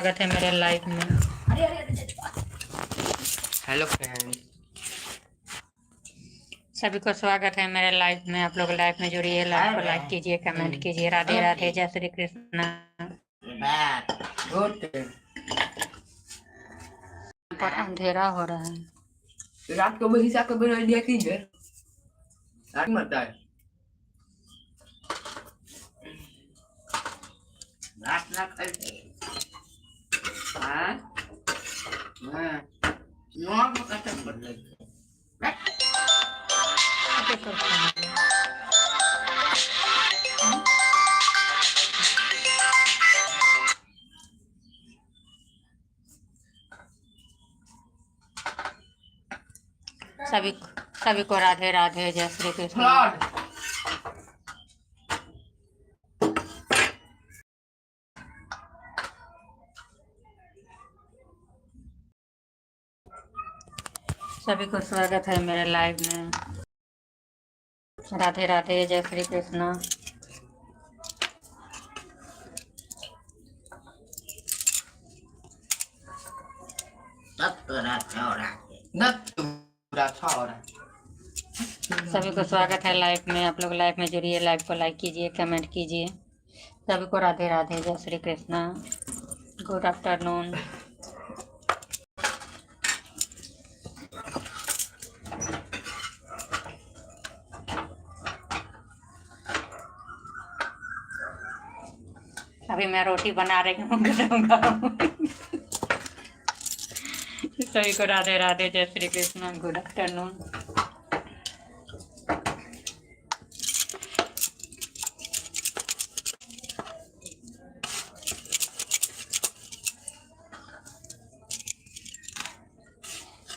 स्वागत है मेरे लाइव में। हेलो फ्रेंड, सभी को स्वागत है मेरे लाइव में। आप लोग लाइव में जुड़िए, लाइव को लाइक कीजिए, कमेंट कीजिए। राधे राधे, जय श्री कृष्णा। पर अंधेरा हो रहा है। रात को वही सा बना दिया कीजिए। रात मत आए। रात ना करते। हाँ हाँ नौ में कटक बदले। सभी सभी को राधे राधे, जय श्री कृष्ण। सभी को स्वागत है मेरे लाइव में। राधे राधे, जय श्री कृष्ण। सभी को स्वागत है लाइव में। आप लोग लाइव में जुड़िए, लाइव को लाइक कीजिए, कमेंट कीजिए। सभी को राधे राधे, जय श्री कृष्णा। Good afternoon. अभी मैं रोटी बना रही हूँ गरम गरम। सभी को राधे राधे, जय श्री कृष्ण। Good afternoon.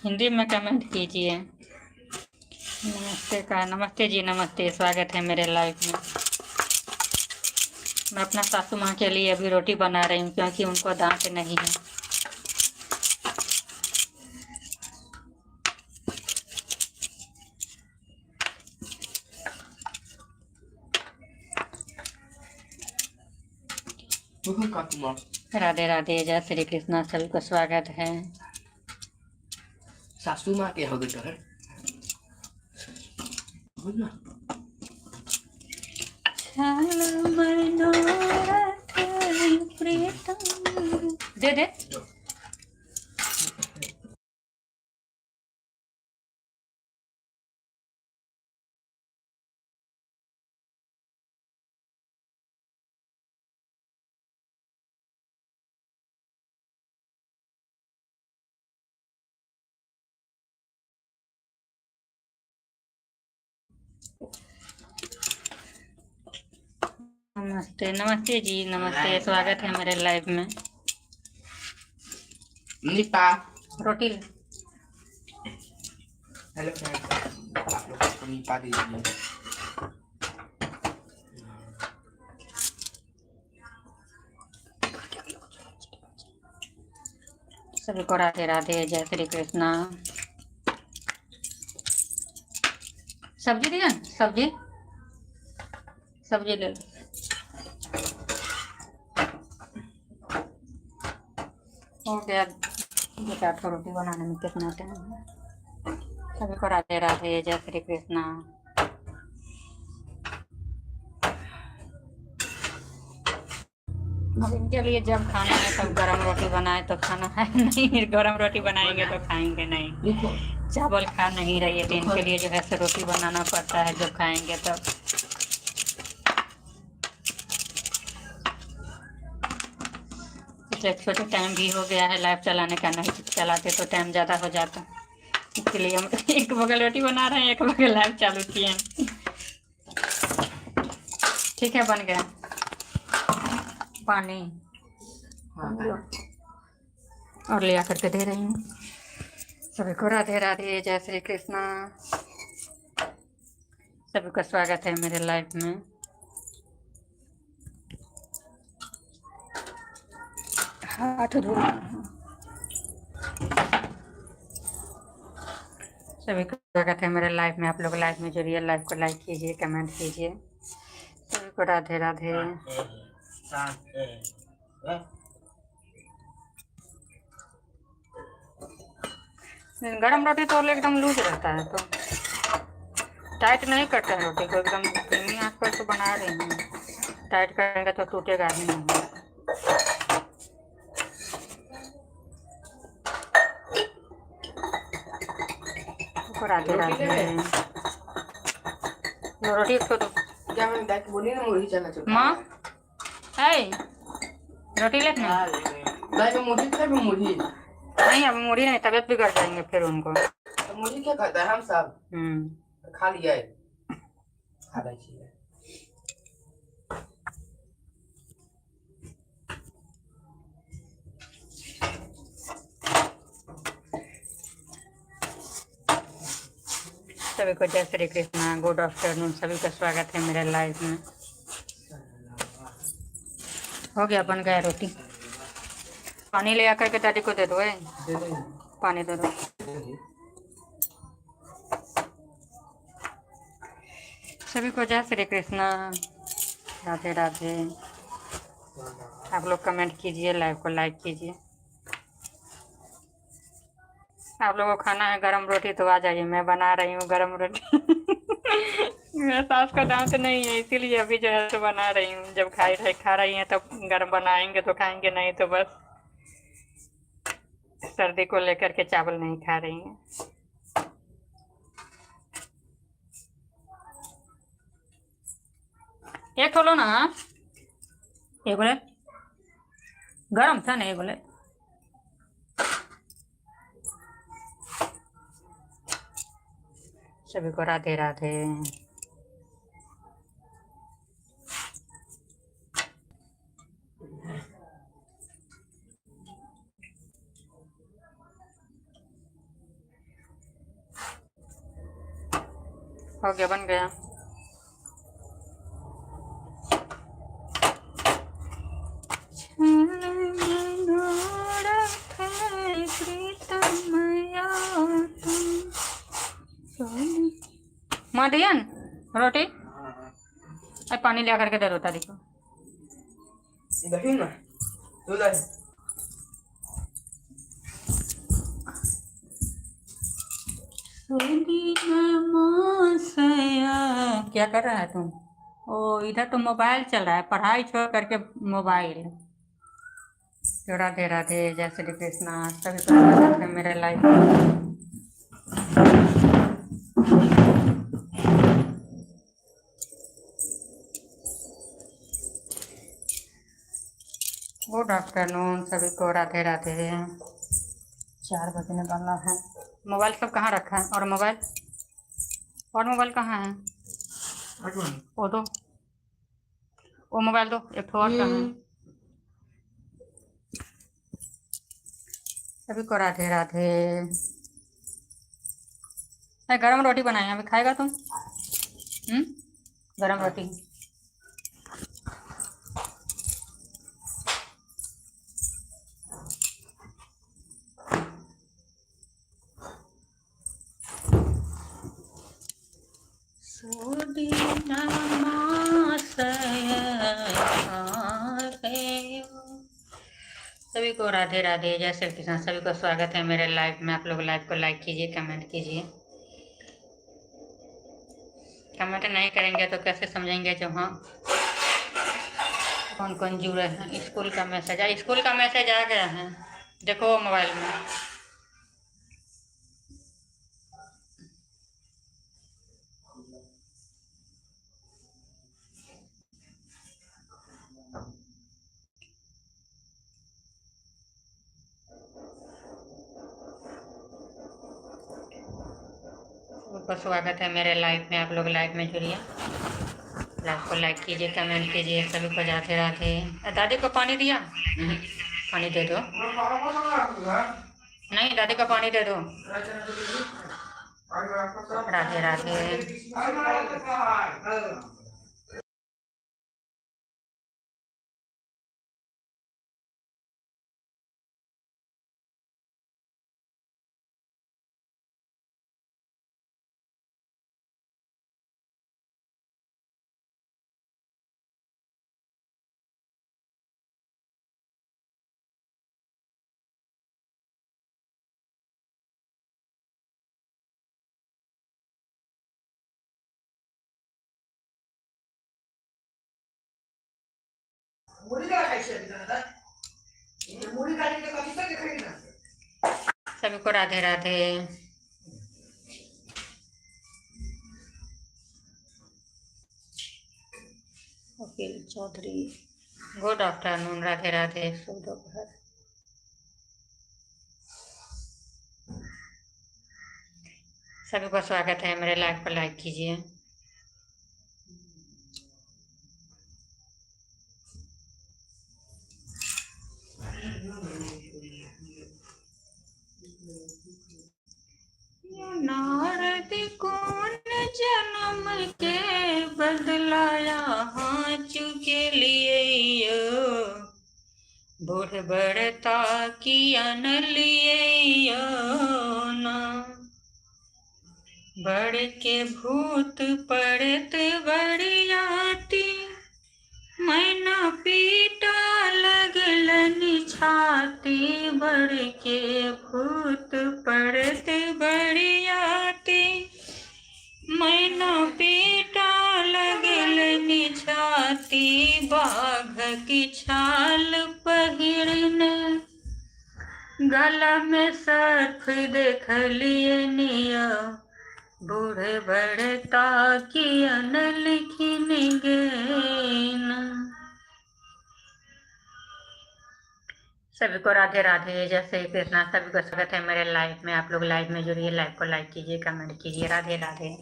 हिंदी में कमेंट कीजिए। नमस्ते नमस्ते जी, नमस्ते। स्वागत है मेरे लाइव में। मैं अपना सासू माँ के लिए अभी रोटी बना रही हूँ क्योंकि उनको दांत नहीं है। राधे राधे, जय श्री कृष्णा। सभी को स्वागत है। सासू माँ के हो गए तो है। दे दे। नमस्ते नमस्ते जी, नमस्ते। स्वागत है मेरे लाइव में। निपा रोटी। हेलो फ्रेंड, आप लोग को निपा दीजिए। सभी को राधे राधे, जय श्री कृष्णा। सब्जी दिया, सब्जी सब्जी ले लो। हो गया बेटा, तो रोटी बनाने में कितना टाइम है। सभी को राधे राधे, जय श्री कृष्णा। अब इनके लिए जब खाना है तब गरम रोटी बनाए तो खाना है, नहीं गरम रोटी बनाएंगे तो खाएंगे नहीं। चावल खा नहीं रही है तो इनके लिए जो है से रोटी बनाना पड़ता है जब खाएंगे तब। इसलिए छोटे टाइम भी हो गया है लाइव चलाने का, नहीं चलाते तो टाइम ज़्यादा हो जाता। इसलिए हम एक बगल रोटी बना रहे हैं, एक बगल लाइव चालू किए हैं। ठीक है, बन गया। पानी और ले आकर के दे रही हूँ। सभी को राधे राधे, जय श्री कृष्णा। सभी का स्वागत है मेरे लाइव में। हाथ धो। सभी का स्वागत है मेरे लाइव में। आप लोग लाइव में जुड़िए, लाइव को लाइक कीजिए, कमेंट कीजिए। सभी को राधे राधे। गरम रोटी तो एकदम लूज रहता है, तो टाइट नहीं करते हैं रोटी को, एकदम धीमी आंच पर तो बना रही हूँ। टाइट करेंगे तो टूटेगा ही नहीं। ऊपर आधे रोटी ले राधे ले। रोटी तो क्या मैंने बैठ बोली ना मुरही चना चुका माँ है। है रोटी ले नहीं भाई मैं मुरही खा मैं मुरही। नहीं, अब मुड़ी नहीं, तबीयत बिगड़ जाएंगे फिर उनको। तो मुरही क्या खाता है हम सब खा लिया है। खा रही चाहिए। सभी को जय श्री कृष्णा, गुड आफ्टरनून, सभी का स्वागत है मेरे लाइव में। हो गया, बन गया रोटी। पानी ले आकर के दादी को दे दो। पानी दे दो। सभी को जय श्री कृष्णा, राधे राधे। आप लोग कमेंट कीजिए, लाइव को लाइक कीजिए। आप लोगों को खाना है गरम रोटी तो आ जाइए, मैं बना रही हूँ गरम रोटी। मेरा सास का दांत नहीं है, इसीलिए अभी जो है तो बना रही हूँ। जब खा रही हैं तब गरम बनाएंगे तो खाएंगे, नहीं तो बस सर्दी को लेकर के चावल नहीं खा रही हैं। एक खोलो ना, ये बोले गरम था ना, ये बोले। सभी को राधे राधे। हो गया, बन गया। माँ दियन रोटी, पानी ले करके दे दो तारी को। देखिए ना तो दे। क्या कर रहा है तुम? ओ इधर तो मोबाइल चल रहा है, पढ़ाई छोड़ करके मोबाइल। तो राधे राधे, जय श्री कृष्णा, सभी को स्वागत है मेरे लाइफ में। गुड आफ्टरनून, सभी को राधे राधे। 4 बजने वाला है। मोबाइल सब कहाँ रखा है? और मोबाइल कहाँ है? वो दो, वो मोबाइल दो, एक ठो और कहाँ है? सभी को राधे राधे। गरम रोटी बनाए हैं, अभी खाएगा तुम? गरम रोटी। सभी को राधे राधे, जय श्री कृष्ण, सभी को स्वागत है मेरे लाइव में। आप लोग लाइव को लाइक कीजिए, कमेंट कीजिए। कमेंट नहीं करेंगे तो कैसे समझेंगे जो हाँ कौन कौन जुड़े हैं। स्कूल का मैसेज आ गया है, देखो मोबाइल में। सबको स्वागत है मेरे लाइव में। आप लोग लाइव में जुड़िए, लाइव को लाइक कीजिए, कमेंट कीजिए। सभी को राधे राधे। दादी को पानी दिया? पानी दे दो। नहीं, दादी को पानी दे दो। राधे राधे। मुड़ी का खाई से दादा ये मुड़ी काट के कभी तक खाई ना सभी को राधे राधे। वकील चौधरी गुड आफ्टरनून, राधे राधे, शुभ दोपहर। सभी को स्वागत है, मेरे लाइव पर लाइक कीजिए। नारद कौन जन्म के बदलाया हाँ चुके लिए बूढ़ बढ़ता किया न लिए ना बढ़ के भूत पड़त बड़ियाती मैना पीटा लगलन छाती बढ़ के भूत पड़त बड़ियाती मैना पीटा लगलन छाती बाघ की छाल पहिरने गला में सर्फ देख लिए निया बूढ़े बढ़ता किया न लिखिन गेना। सभी को राधे राधे, जय श्री कृष्णा। सभी को स्वागत है मेरे लाइव में। आप लोग लाइव में जुड़िए, लाइव को लाइक कीजिए, कमेंट कीजिए। राधे राधे।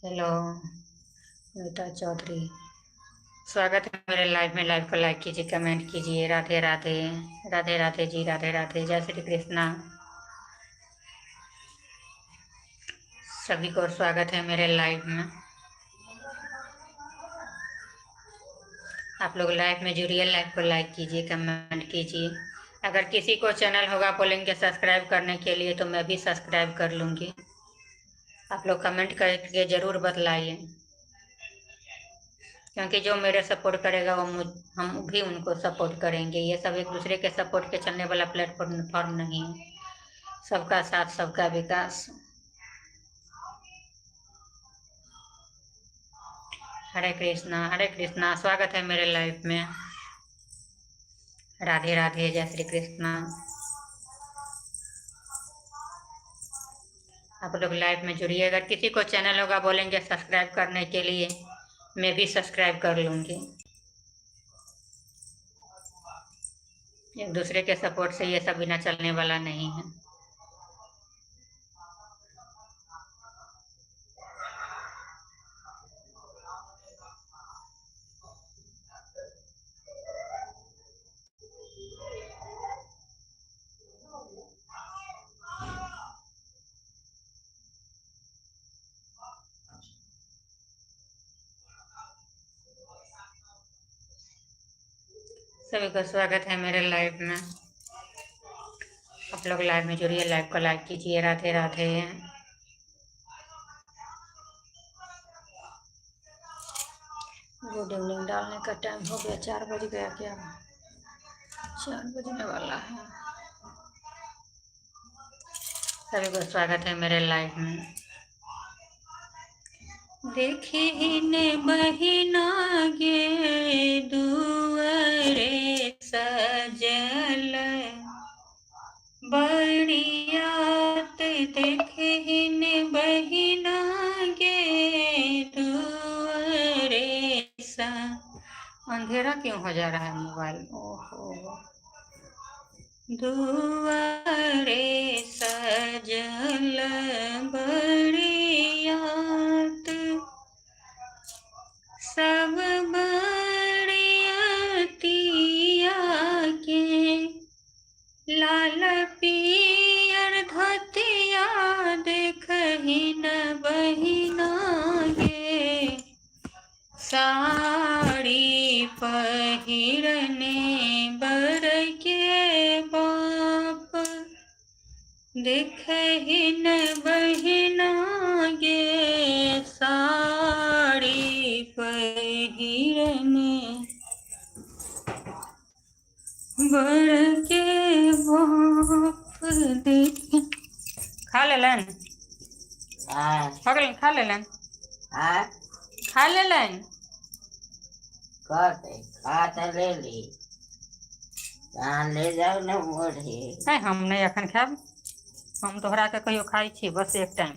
हेलो नीता चौधरी, स्वागत है मेरे लाइव में। लाइव को लाइक कीजिए, कमेंट कीजिए। राधे राधे, राधे राधे जी, राधे राधे, जय श्री कृष्णा। सभी को स्वागत है मेरे लाइव में। आप लोग लाइव में जुड़िए, लाइव को लाइक कीजिए, कमेंट कीजिए। अगर किसी को चैनल होगा बोलेंगे सब्सक्राइब करने के लिए तो मैं भी सब्सक्राइब कर लूँगी। आप लोग कमेंट करके ज़रूर बतलाइए, क्योंकि जो मेरे सपोर्ट करेगा वो हम भी उनको सपोर्ट करेंगे। ये सब एक दूसरे के सपोर्ट के चलने वाला प्लेटफॉर्म नहीं है। सबका साथ, सबका विकास। हरे कृष्णा, स्वागत है मेरे लाइव में। राधे राधे, जय श्री कृष्णा। आप लोग लाइव में जुड़िए। अगर किसी को चैनल होगा बोलेंगे सब्सक्राइब करने के लिए मैं भी सब्सक्राइब कर लूँगी। एक दूसरे के सपोर्ट से ये सब बिना चलने वाला नहीं है। सभी को स्वागत है मेरे लाइव में। आप लोग लाइव में जुड़िए, लाइव को लाइक कीजिए। राधे राधे। गुड इवनिंग डालने का टाइम हो गया, 4 बज गया क्या? 4 बजने वाला है। सभी को स्वागत है मेरे लाइव में। देखी ने बहिना गे दुआरे सजल बढ़ियात, देखी ने बहिना गे दुआरे सा। अंधेरा क्यों हो जा रहा है मोबाइल? ओहो, दुआरे सजल बरियात सब बरियतिया के लाल पियर धतिया देखहि न बहिना गे साड़ी पहिरने बर के बाप देखहि न बहिना गे साड़ी पहिरने बर के बाप देख खा लेलन खा लेलन खा लेलन खा लेलन ले ली ले जाओ न मोढ़ी नहीं हम नहीं अखन खाब हम तोहरा के कहियो खाई छी बस एक टाइम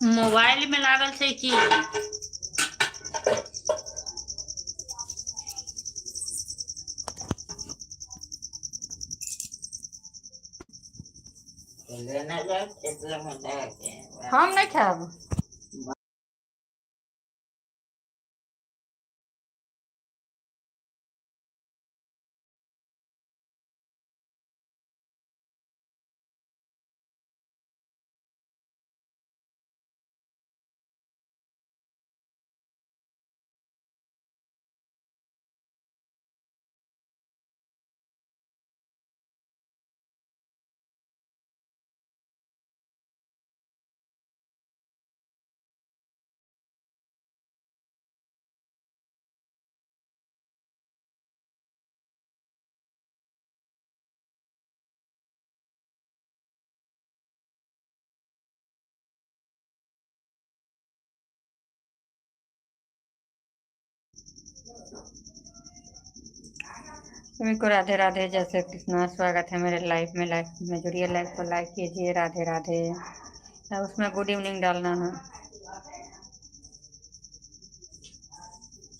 मोबाइल में लागल छै की हम नहीं खाब सभी को राधे राधे। जय श्री कृष्णा। स्वागत है मेरे लाइफ में जुड़िए, लाइफ को लाइक कीजिए। राधे राधे। अब उसमें गुड इवनिंग डालना है।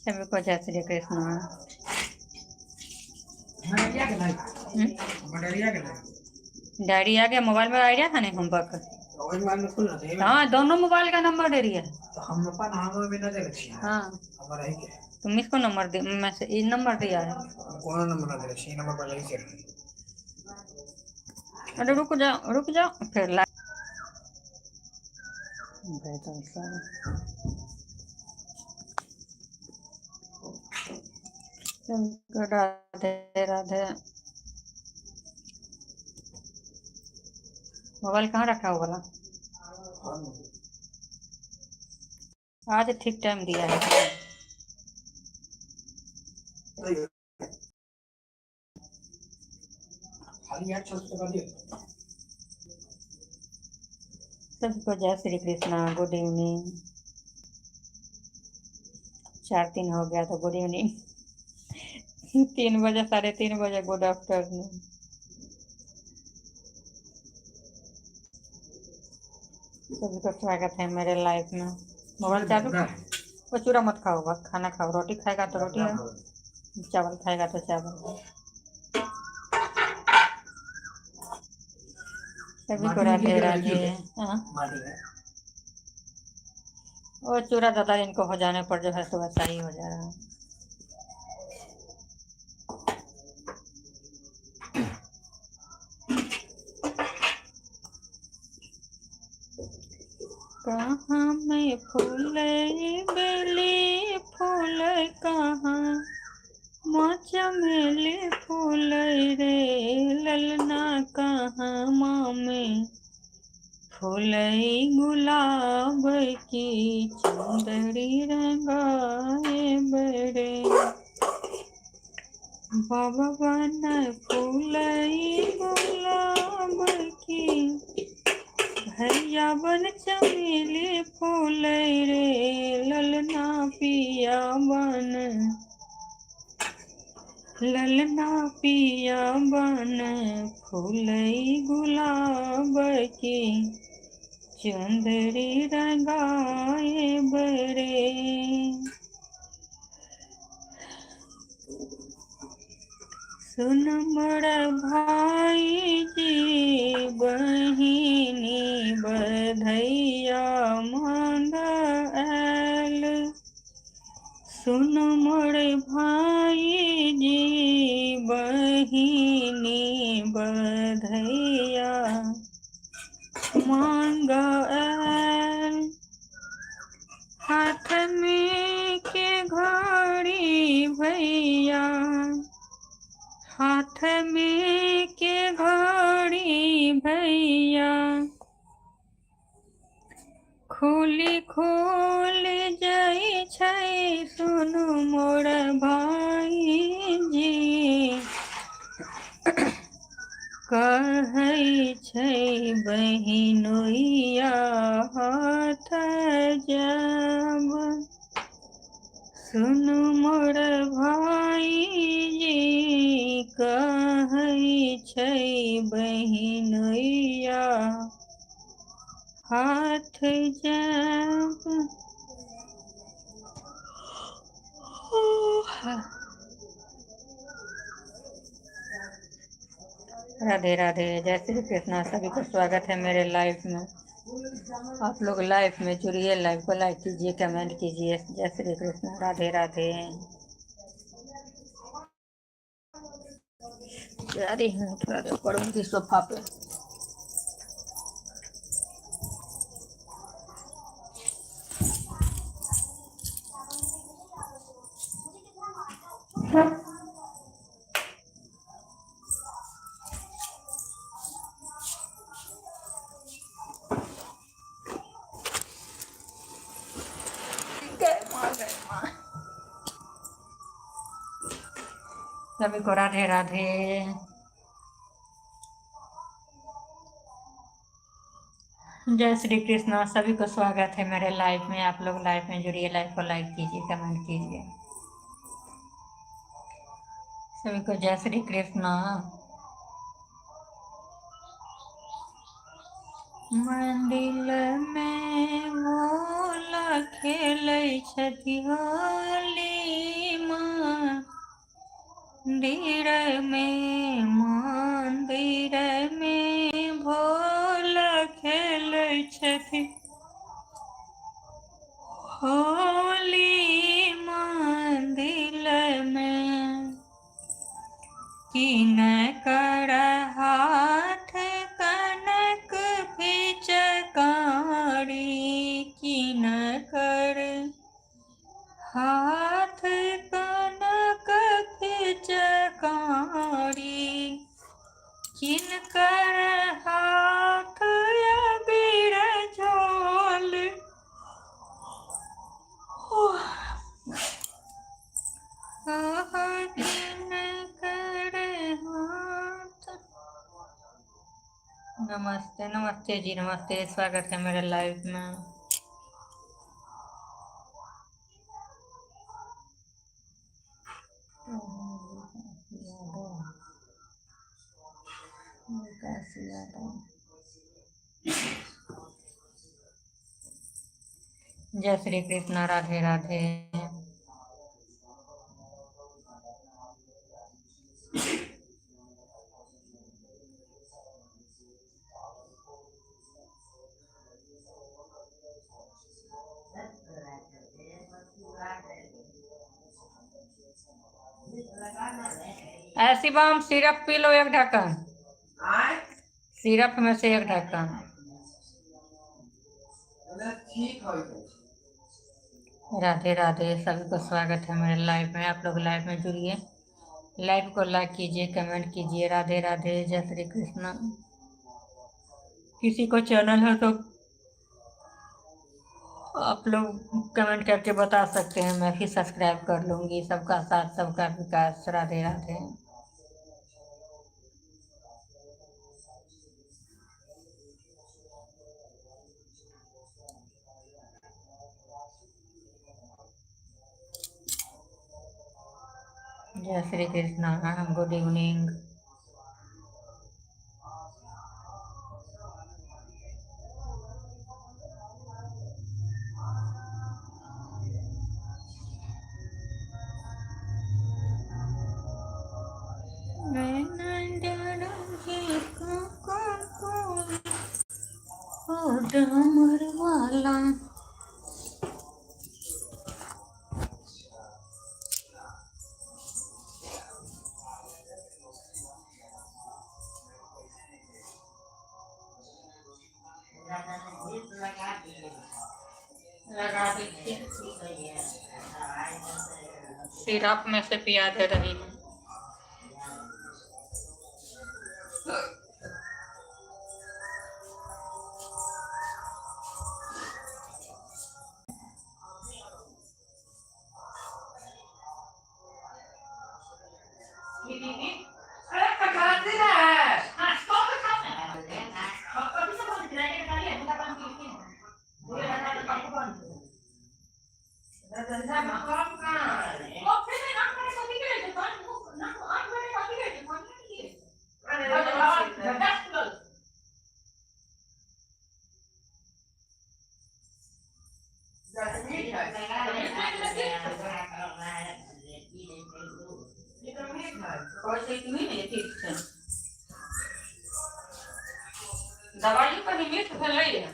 सभी को जय श्री कृष्णा। डायरी आ गया। मोबाइल में आइडिया था नहीं होमवर्क। हाँ दोनों मोबाइल का नंबर दे रही है। हाँ तुम इसको नंबर दे, मैं से ये नंबर दिया है। कौन नंबर दे रही नंबर पर लगी कर। अरे रुक जाओ फिर ला राधे राधे। मोबाइल कहाँ रखा हो वाला? आज ठीक टाइम दिया है। सबको जय श्री कृष्णा। Good evening. 4:03 हो गया तो गुड इवनिंग। 3 बजे 3:30 बजे गुड आफ्टरनून। सभी को स्वागत है मेरे लाइफ में। मोबाइल चालू। वो चूरा मत खाओ, खाना खाओ। रोटी खाएगा तो रोटी है, चावल खाएगा तो चावल। सभी को राधे राधे। वो चूरा दादा इनको हो जाने पर जो है तो वैसा ही हो जा रहा है। कहाँ में फूल बेली फूल कहाँ माँ चमेली फूल रे ललना कहाँ माँ में फूलई गुलाब की चुंदड़ी रंगाए बड़े बाबा बन फूलई गुलाब की भैया बन चमेली फूल रे ललना पिया बन फूलई गुलाब की चुंदड़ी रंगाए बरे सुन मोर भाई जी बहिनी बधैया मांग आयल सुन मोर भाई जी बहिनी बधैया मांग आयल हाथ में के घड़ी भैया हाथ में के घड़ी भैया खुली खुल जाइ छै सुनु मोर भाई जी कहै छै बहिनोइया हाथ जब सुनु मोर भाई जी कहै छै बहिनोइया हाथ जब राधे राधे जय श्री कृष्णा सभी को स्वागत है मेरे लाइफ में। आप लोग लाइफ में जुड़िए, लाइव को लाइक कीजिए, कमेंट कीजिए। जय श्री कृष्ण, राधे राधे। जा रही हूँ थोड़ा देर पड़ूंगी सोफा पे। सभी को राधे राधे। जय श्री कृष्ण, सभी को स्वागत है मेरे लाइव में। आप लोग लाइव में जुड़िए, लाइव को लाइक कीजिए, कमेंट कीजिए। सभी को जय श्री कृष्ण। मंदिर में भोला खेलै छथि होली माँ मंदिर में भोला खेलै छथि होली मंदिर में किन कर हाथ कनक पिचकारी किन कर हाथ कनक पिचकारी किनकर हाथ अबीर झोल किनकर हाथ। नमस्ते नमस्ते जी, नमस्ते, स्वागत है मेरे लाइव में। जय श्री कृष्ण, राधे राधे। ऐसी बाम सिरप पी लो एक ढक्कन, सिरप में से एक ढक्कन। ठीक है। राधे राधे, सभी को स्वागत है मेरे लाइव में। आप लोग लाइव में जुड़िए, लाइव को लाइक कीजिए, कमेंट कीजिए। राधे राधे, जय श्री कृष्ण। किसी को चैनल है तो आप लोग कमेंट करके बता सकते हैं, मैं भी सब्सक्राइब कर लूँगी। सबका साथ सबका विकास। राधे राधे। जय श्री कृष्ण, गुड इवनिंग। डमर वाला गीत लगा दिए। लगा दीजिए। ठीक है ये दवाई देते सिरप में से पिया दे रही हूँ। अरे पकाती है। दवाई पर मीठ भेलै है।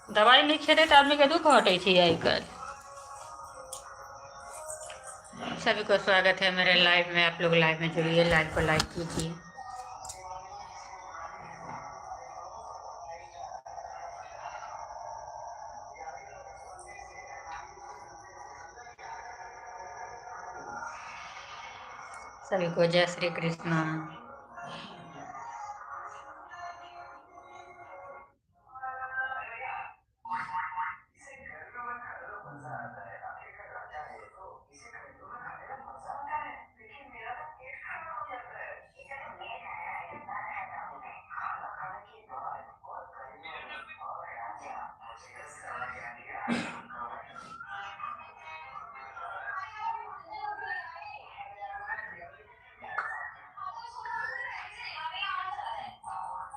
दवाई नहीं खेते तो आदमी के दुख हटे छी आई कल। सभी को स्वागत है मेरे लाइव में। आप लोग लाइव में जुड़िए, लाइव को लाइक कीजिए। सभी को जय श्री कृष्ण।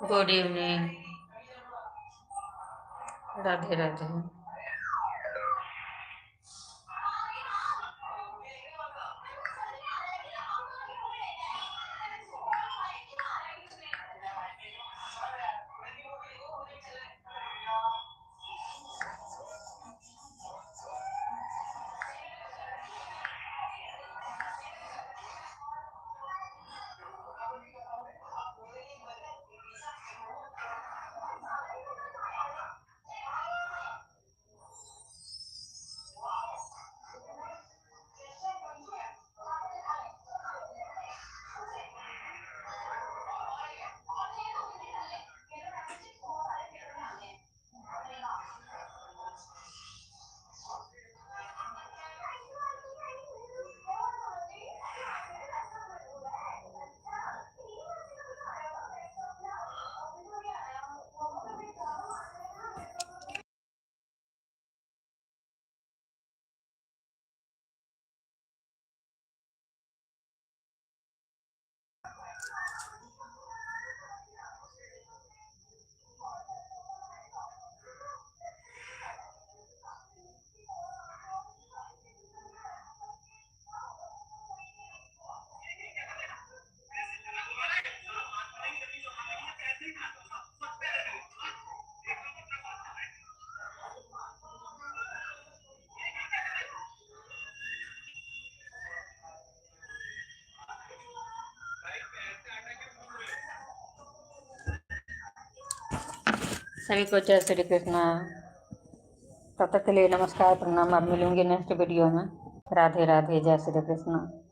Good evening. राधे राधे। सभी को जय श्री कृष्णा। तब तक के लिए नमस्कार प्रणाम। अब मिलूंगी नेक्स्ट वीडियो में। राधे राधे, जय श्री कृष्णा।